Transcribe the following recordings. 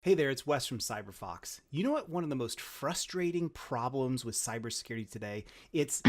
Hey there, it's Wes from CyberFox. You know what one of the most frustrating problems with cybersecurity today? It's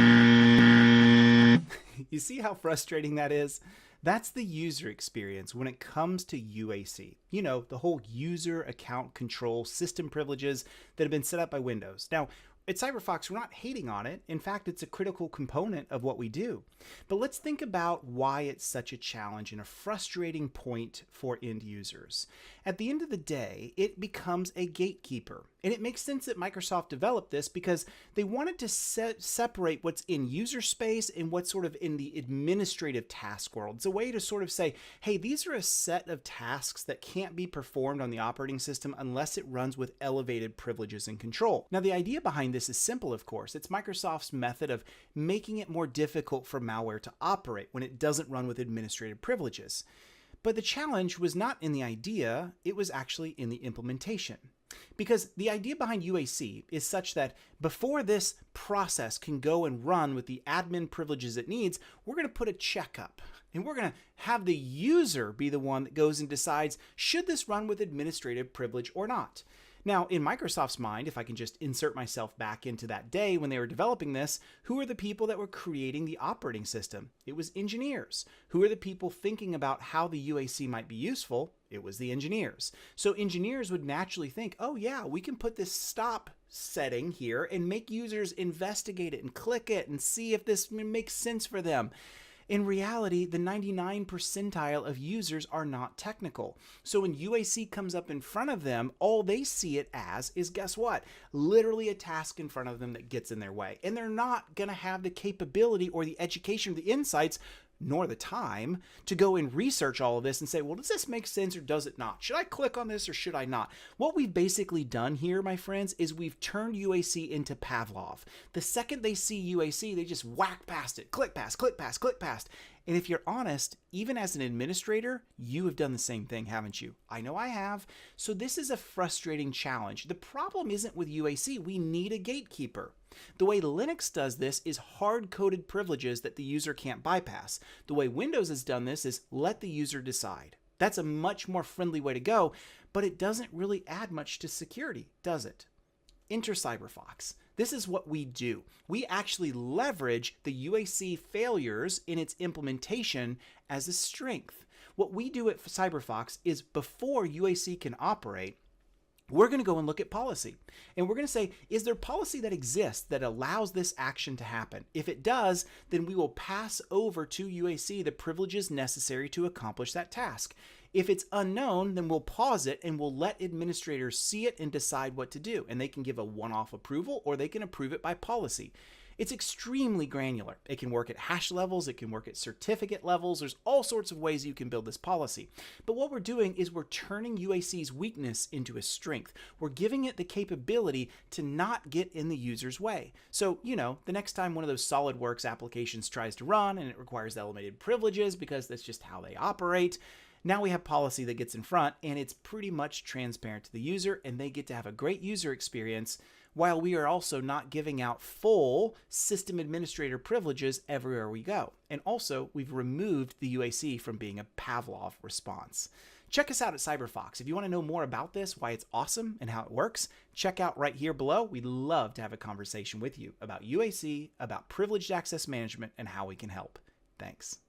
you see how frustrating that is? That's the user experience when it comes to UAC. You know, the whole user account control system privileges that have been set up by Windows. Now, at CyberFox, we're not hating on it. In fact, it's a critical component of what we do. But let's think about why it's such a challenge and a frustrating point for end users. At the end of the day, it becomes a gatekeeper. And it makes sense that Microsoft developed this because they wanted to separate what's in user space and what's sort of in the administrative task world. It's a way to sort of say, hey, these are a set of tasks that can't be performed on the operating system unless it runs with elevated privileges and control. Now, the idea behind this is simple, of course. It's Microsoft's method of making it more difficult for malware to operate when it doesn't run with administrative privileges. But the challenge was not in the idea, it was actually in the implementation. Because the idea behind UAC is such that before this process can go and run with the admin privileges it needs, we're going to put a checkup. And we're going to have the user be the one that goes and decides, should this run with administrative privilege or not? Now, in Microsoft's mind, if I can just insert myself back into that day when they were developing this, who are the people that were creating the operating system? It was engineers. Who are the people thinking about how the UAC might be useful? It was the engineers. So engineers would naturally think, oh yeah, we can put this stop setting here and make users investigate it and click it and see if this makes sense for them. In reality, the 99 percentile of users are not technical. So when UAC comes up in front of them, all they see it as is, guess what? Literally a task in front of them that gets in their way. And they're not going to have the capability or the education, the insights, nor the time to go and research all of this and say, well, does this make sense or does it not? Should I click on this or should I not? What we've basically done here, my friends, is we've turned UAC into Pavlov. The second they see UAC, they just whack past it, click past, click past, click past. And if you're honest, even as an administrator, you have done the same thing, haven't you? I know I have. So this is a frustrating challenge. The problem isn't with UAC. We need a gatekeeper. The way Linux does this is hard-coded privileges that the user can't bypass. The way Windows has done this is let the user decide. That's a much more friendly way to go, but it doesn't really add much to security, does it? Enter CyberFox. This is what we do. We actually leverage the UAC failures in its implementation as a strength. What we do at CyberFox is before UAC can operate, we're going to go and look at policy. And we're going to say, is there policy that exists that allows this action to happen? If it does, then we will pass over to UAC the privileges necessary to accomplish that task. If it's unknown, then we'll pause it and we'll let administrators see it and decide what to do. And they can give a one-off approval or they can approve it by policy. It's extremely granular. It can work at hash levels. It can work at certificate levels. There's all sorts of ways you can build this policy. But what we're doing is we're turning UAC's weakness into a strength. We're giving it the capability to not get in the user's way. So, you know, the next time one of those SolidWorks applications tries to run and it requires elevated privileges because that's just how they operate, now we have policy that gets in front and it's pretty much transparent to the user and they get to have a great user experience while we are also not giving out full system administrator privileges everywhere we go. And also, we've removed the UAC from being a Pavlov response. Check us out at CyberFox. If you want to know more about this, why it's awesome and how it works, check out right here below. We'd love to have a conversation with you about UAC, about privileged access management, and how we can help. Thanks.